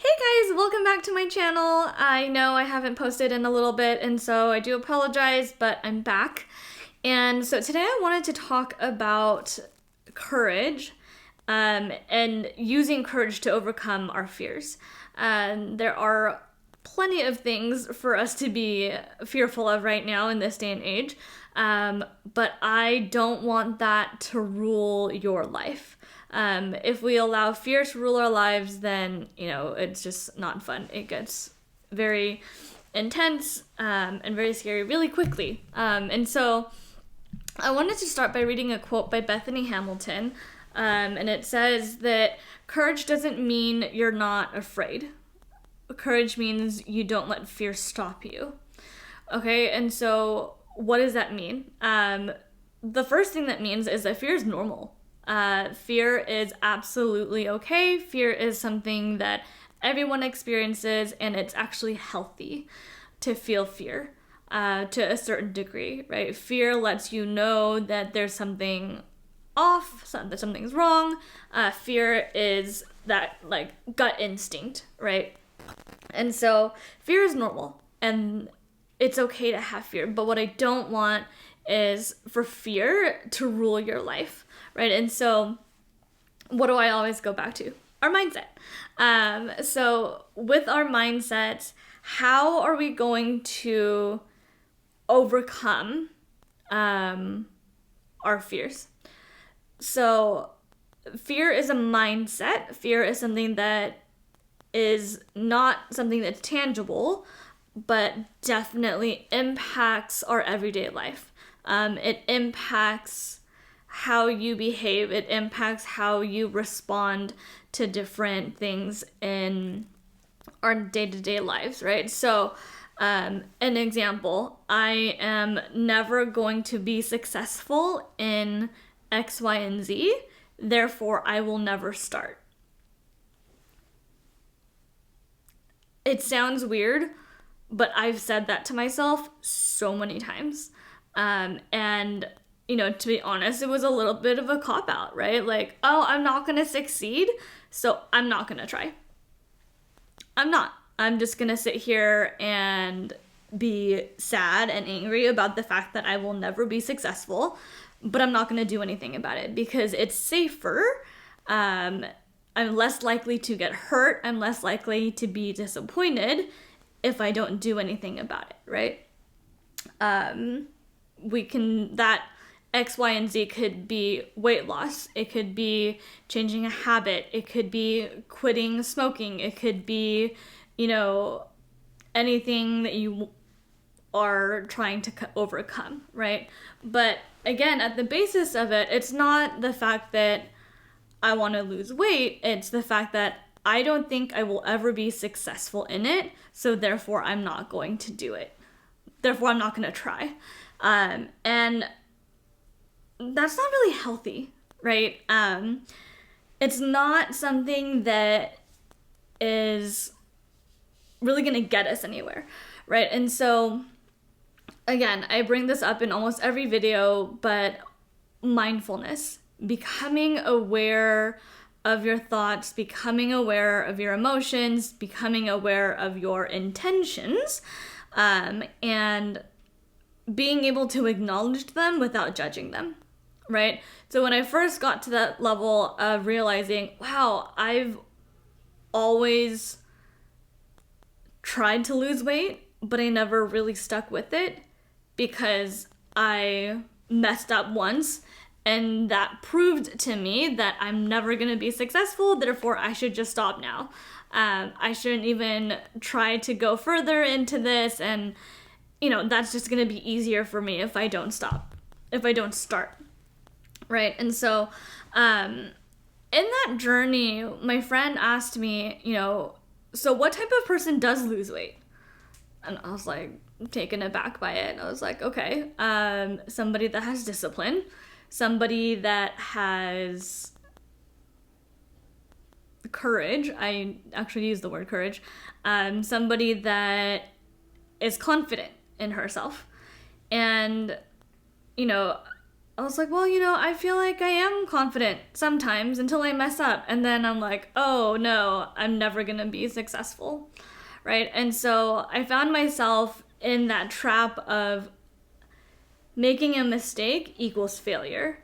Hey guys, welcome back to my channel. I know I haven't posted in a little bit, and so I do apologize, but I'm back. And so today I wanted to talk about courage and using courage to overcome our fears. There are plenty of things for us to be fearful of right now in this day and age, but I don't want that to rule your life. If we allow fear to rule our lives, then, it's just not fun. It gets very intense and very scary really quickly. And so I wanted to start by reading a quote by Bethany Hamilton. And it says that courage doesn't mean you're not afraid. Courage means you don't let fear stop you. Okay, and so what does that mean? The first thing that means is that fear is normal. Fear is absolutely okay. Fear is something that everyone experiences, and it's actually healthy to feel fear to a certain degree, right? Fear lets you know that there's something off, that something's wrong. Fear is that like gut instinct, right? And so fear is normal, and it's okay to have fear. But what I don't want is for fear to rule your life, right? And so what do I always go back to? Our mindset. So with our mindsets, how are we going to overcome our fears? So fear is a mindset. Fear is something that is not something that's tangible, but definitely impacts our everyday life. It impacts how you behave. It impacts how you respond to different things in our day-to-day lives, right? So, an example, I am never going to be successful in X, Y, and Z, therefore I will never start. It sounds weird, but I've said that to myself so many times. And, to be honest, it was a little bit of a cop-out, right? Like, oh, I'm not going to succeed, so I'm not going to try. I'm not. I'm just going to sit here and be sad and angry about the fact that I will never be successful, but I'm not going to do anything about it because it's safer. I'm less likely to get hurt. I'm less likely to be disappointed if I don't do anything about it, right? That X, Y, and Z could be weight loss. It could be changing a habit. It could be quitting smoking. It could be, anything that you are trying to overcome, right? But again, at the basis of it, it's not the fact that I want to lose weight. It's the fact that I don't think I will ever be successful in it, so therefore I'm not going to do it. Therefore, I'm not going to try. And that's not really healthy, right? It's not something that is really going to get us anywhere, right? And so, again, I bring this up in almost every video, but mindfulness, becoming aware of your thoughts, becoming aware of your emotions, becoming aware of your intentions, and being able to acknowledge them without judging them, right? So when I first got to that level of realizing, wow, I've always tried to lose weight, but I never really stuck with it because I messed up once, and that proved to me that I'm never going to be successful, therefore I should just stop now. I shouldn't even try to go further into this, and that's just going to be easier for me if I don't start, right? And so in that journey, my friend asked me, so what type of person does lose weight? And I was like taken aback by it. I was like, okay, somebody that has discipline, somebody that has courage. I actually use the word courage. Somebody that is confident in herself. And, I was like, well, I feel like I am confident sometimes until I mess up. And then I'm like, oh no, I'm never going to be successful. Right? And so I found myself in that trap of making a mistake equals failure,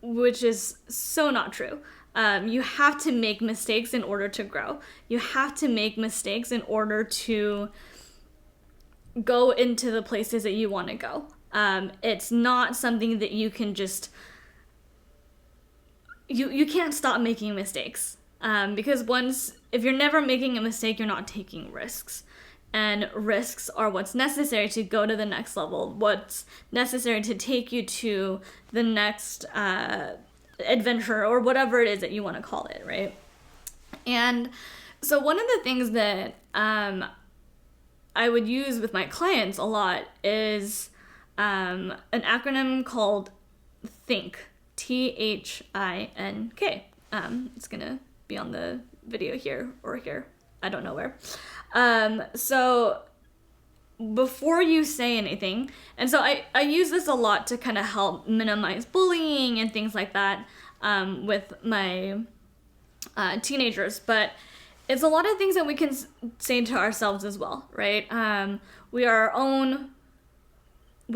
which is so not true. You have to make mistakes in order to grow. You have to make mistakes in order to go into the places that you want to go. It's not something that you can just, you can't stop making mistakes. Because if you're never making a mistake, you're not taking risks. And risks are what's necessary to go to the next level, what's necessary to take you to the next adventure or whatever it is that you want to call it, right? And so one of the things that I would use with my clients a lot is an acronym called THINK, THINK. It's gonna be on the video here or here, I don't know where. So before you say anything, and so I use this a lot to kind of help minimize bullying and things like that with my teenagers, but it's a lot of things that we can say to ourselves as well, right? We are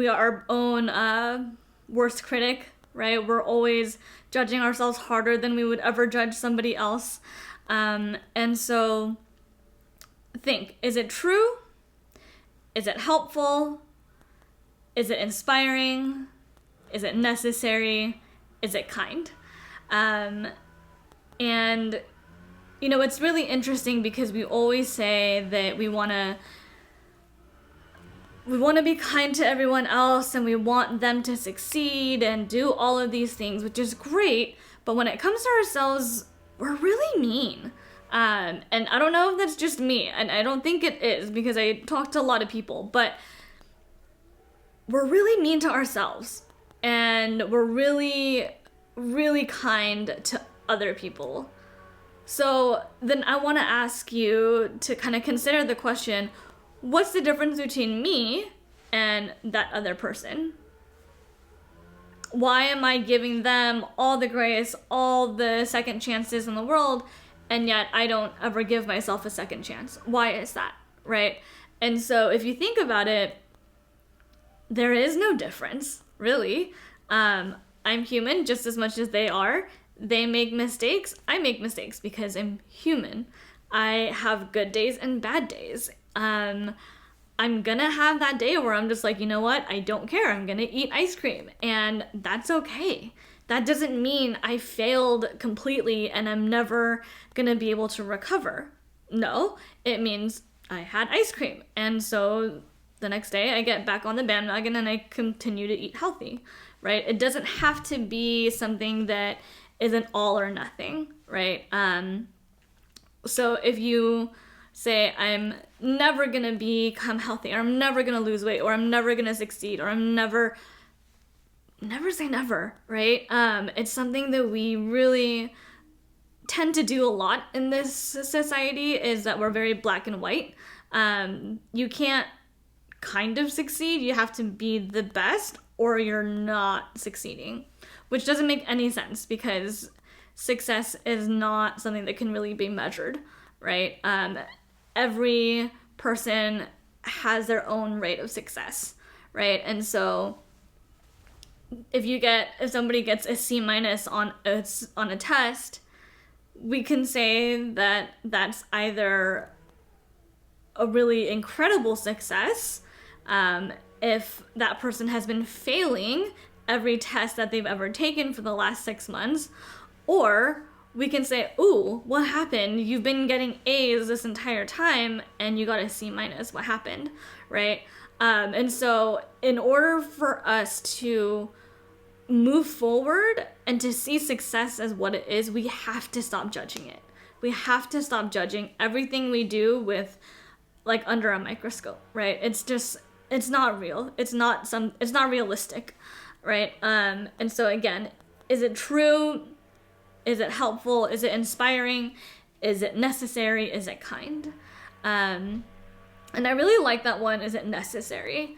our own worst critic, right? We're always judging ourselves harder than we would ever judge somebody else. And so think, is it true? Is it helpful? Is it inspiring? Is it necessary? Is it kind? And it's really interesting because we always say that we want to be kind to everyone else and we want them to succeed and do all of these things, which is great. But when it comes to ourselves, we're really mean. And I don't know if that's just me, and I don't think it is because I talk to a lot of people, but we're really mean to ourselves and we're really, really kind to other people. So then I want to ask you to kind of consider the question, what's the difference between me and that other person? Why am I giving them all the grace, all the second chances in the world, and yet I don't ever give myself a second chance? Why is that, right? And so if you think about it, there is no difference, really. I'm human just as much as they are. They make mistakes. I make mistakes because I'm human. I have good days and bad days. I'm gonna have that day where I'm just like, you know what? I don't care. I'm gonna eat ice cream. And that's okay. That doesn't mean I failed completely and I'm never gonna be able to recover. No, it means I had ice cream. And so the next day I get back on the bandwagon and I continue to eat healthy, right? It doesn't have to be something that is an all or nothing, right? So if you say, I'm never gonna become healthy, or I'm never gonna lose weight, or I'm never gonna succeed, or I'm never say never, right? It's something that we really tend to do a lot in this society, is that we're very black and white. You can't kind of succeed. You have to be the best or you're not succeeding, which doesn't make any sense because success is not something that can really be measured, right? Every person has their own rate of success, right? And so if somebody gets a C- on a test, we can say that that's either a really incredible success, if that person has been failing every test that they've ever taken for the last 6 months, or we can say, ooh, what happened? You've been getting A's this entire time and you got a C-. What happened, right? And so in order for us to move forward and to see success as what it is, we have to stop judging it. We have to stop judging everything we do with like under a microscope, right? It's not real. It's not realistic, right? And so again, is it true? Is it helpful? Is it inspiring? Is it necessary? Is it kind? And I really like that one. Is it necessary?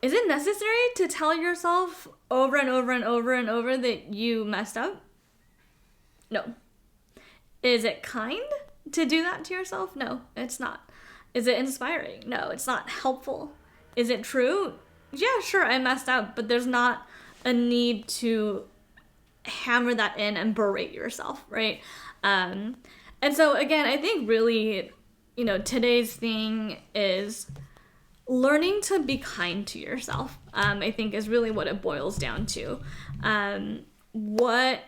Is it necessary to tell yourself over and over and over and over that you messed up? No. Is it kind to do that to yourself? No, it's not. Is it inspiring? No, it's not helpful. Is it true? Yeah, sure, I messed up, but there's not a need to hammer that in and berate yourself, right? And so again, I think really, today's thing is learning to be kind to yourself. I think is really what it boils down to. What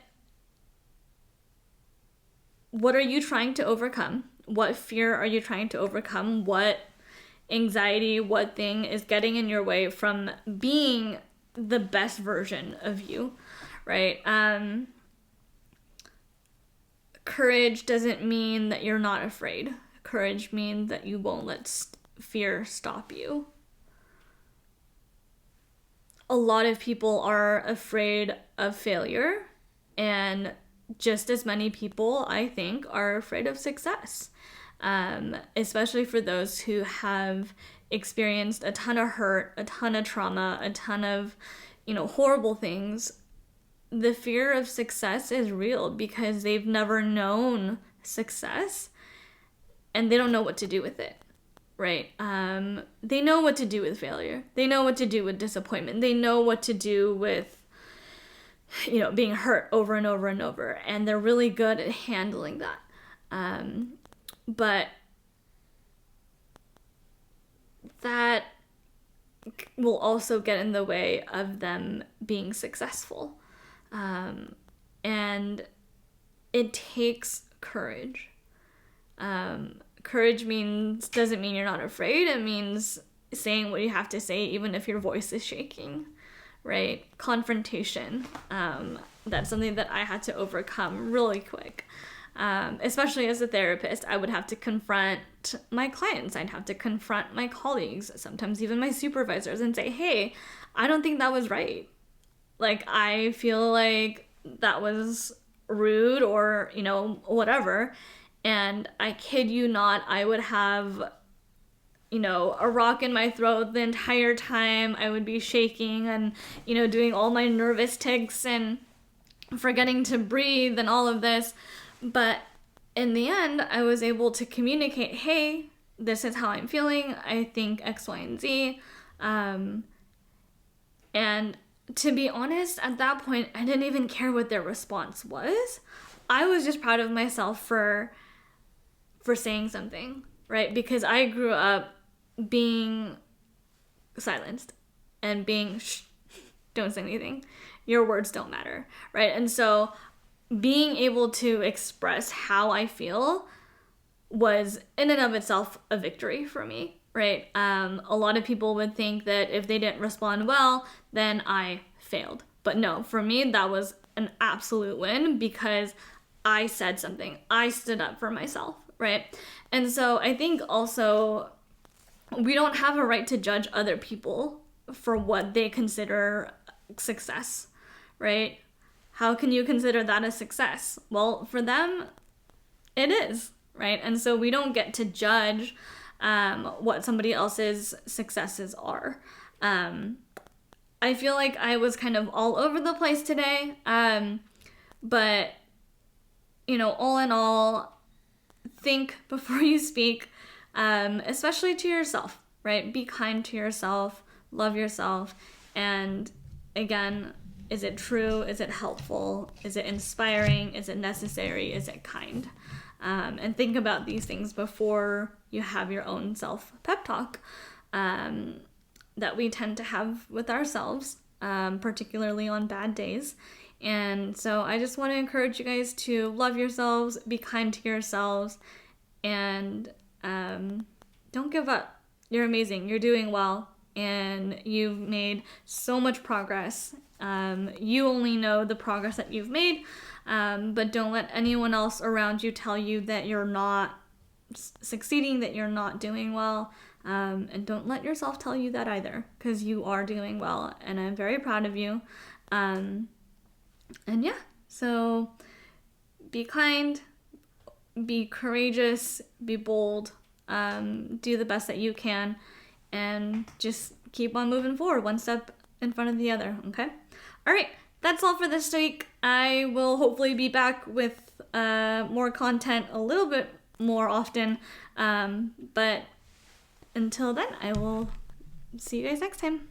are you trying to overcome? What fear are you trying to overcome? What anxiety, what thing is getting in your way from being the best version of you, right? Courage doesn't mean that you're not afraid. Courage means that you won't let fear stop you. A lot of people are afraid of failure, and just as many people, I think, are afraid of success. Especially for those who have experienced a ton of hurt, a ton of trauma, a ton of, horrible things. The fear of success is real because they've never known success and they don't know what to do with it, right? They know what to do with failure. They know what to do with disappointment. They know what to do with, being hurt over and over and over. And they're really good at handling that. But that will also get in the way of them being successful. And it takes courage. Courage doesn't mean you're not afraid. It means saying what you have to say, even if your voice is shaking, right? Confrontation. That's something that I had to overcome really quick. Especially as a therapist, I would have to confront my clients. I'd have to confront my colleagues, sometimes even my supervisors, and say, hey, I don't think that was right. Like, I feel like that was rude or, whatever. And I kid you not, I would have, a rock in my throat the entire time. I would be shaking and, doing all my nervous tics and forgetting to breathe and all of this. But in the end, I was able to communicate, hey, this is how I'm feeling. I think X, Y, and Z. And to be honest, at that point, I didn't even care what their response was. I was just proud of myself for saying something, right? Because I grew up being silenced and being, shh, don't say anything. Your words don't matter, right? And so being able to express how I feel was in and of itself a victory for me, right? A lot of people would think that if they didn't respond well, then I failed. But no, for me, that was an absolute win because I said something. I stood up for myself, right? And so I think also we don't have a right to judge other people for what they consider success, right? How can you consider that a success? Well, for them, it is, right? And so we don't get to judge what somebody else's successes are. I feel like I was kind of all over the place today, but, all in all, think before you speak, especially to yourself, right? Be kind to yourself, love yourself, and again, is it true? Is it helpful? Is it inspiring? Is it necessary? Is it kind? And think about these things before you have your own self-pep talk that we tend to have with ourselves, particularly on bad days. And so I just want to encourage you guys to love yourselves, be kind to yourselves, and don't give up. You're amazing. You're doing well. And you've made so much progress. You only know the progress that you've made, but don't let anyone else around you tell you that you're not succeeding, that you're not doing well, and don't let yourself tell you that either, because you are doing well, and I'm very proud of you. And yeah, so be kind, be courageous, be bold, do the best that you can, and just keep on moving forward, one step in front of the other, okay? All right, that's all for this week. I will hopefully be back with more content a little bit more often, but until then, I will see you guys next time.